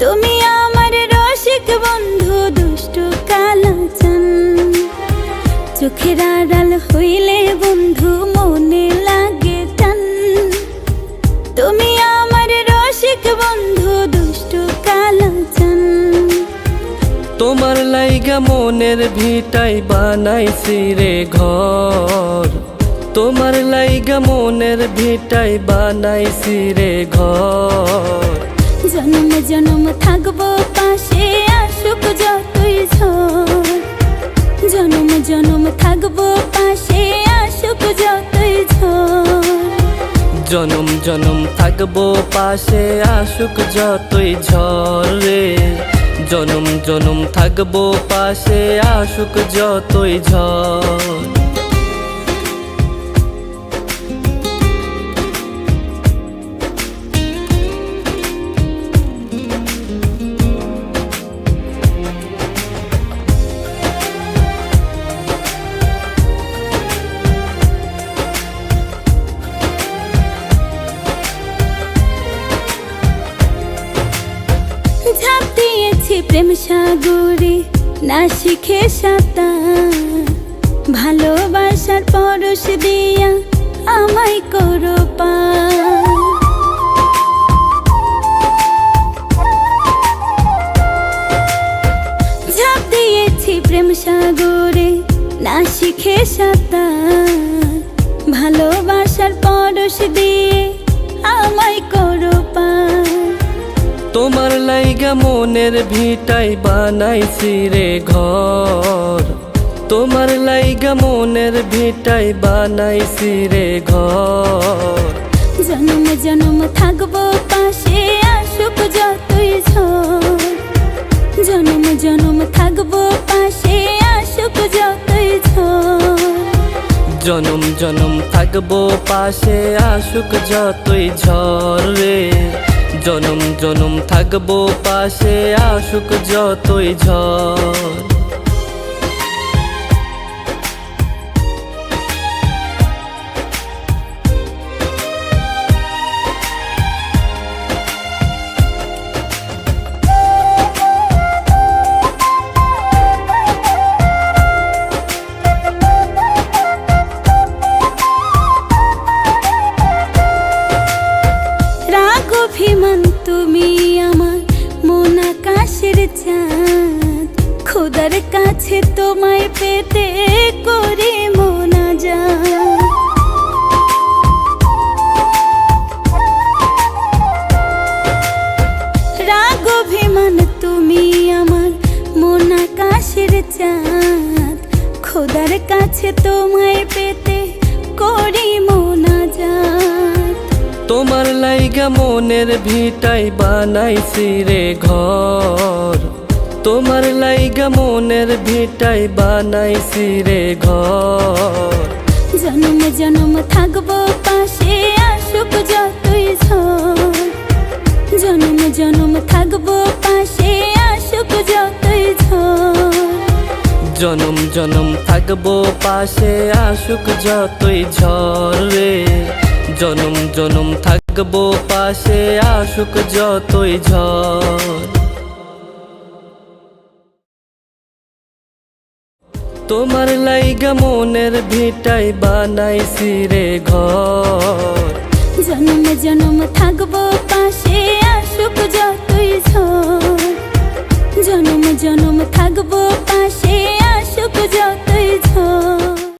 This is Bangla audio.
তুমি আমার রসিক বন্ধু দুষ্টু কালাচান। চোখের আড়াল হইলে বন্ধু মনে লাগে টান। তুমি আমার রসিক বন্ধু দুষ্টু কালাচান। তোমার লাইগা মনের ভিটাই বানাইছি রে ঘর। তোমার লাইগা মনের ভিটাই বানাইছি রে ঘর। জন্ম জন্ম থাকবো পাশে আসুক যতই ঝড়। জন্ম জন্ম থাকবো পাশে আসুক যতই ঝড়। জনম জনম থাকবো পাশে আসুক যতই ঝড় রে। জনম জনম থাকবো পাশে আসুক যতই ঝড়। ঝাঁপ দিয়েছি প্রেম সাগরে না শিখে সাঁতার। ভালোবাসার পরশ দিয়া আমায় করো পার। ঝাঁপ দিয়েছি প্রেম সাগরে না শিখে সাঁতার। ভালোবাসার পরশ দিয়ে আমায় করো পার। তোমার লাইগা মনের ভিটাই বানাইছি রে ঘর। তোমার লাইগা মনের ভিটাই বানাইছি রে ঘর। জন্ম জন্ম থাকবো পাশে আসুক যতই ঝড়। জন্ম জন্ম থাকবো পাশে আসুক যতই ঝড়। জনম জনম থাকবো পাশে আসুক যতই ঝড় রে। জনম জনম থাকবো পাশে আসুক যতই ঝড়। অভিমান তুমি আমার মন আকাশের চাঁদ। খোদার কাছে তোমায় পেতে করি মোনাজাত। রাগ অভিমান তুমি আমার মন আকাশের চাঁদ। খোদার কাছে তোমায় পেতে করি মোনাজাত। তোমার লাইগা মনের ভিটাই বানাইছি রে ঘর। তোমার লাইগা মনের ভিটাই বানাইছি রে ঘর। জন্ম জন্ম থাকবো পাশে আসুক যতই ঝড়। জন্ম জন্ম থাকবো পাশে আসুক যতই ঝড়। জনম জনম থাকবো পাশে আসুক যতই ঝড় রে। জনম জনম থাকবো পাশে আসুক যতই ঝড়। তোমার লাইগা মনের ভিটাই বানাইছি রে ঘর। জন্ম জন্ম থাকবো পাশে আসুক যতই ঝড়। জন্ম জন্ম থাকবো পাশে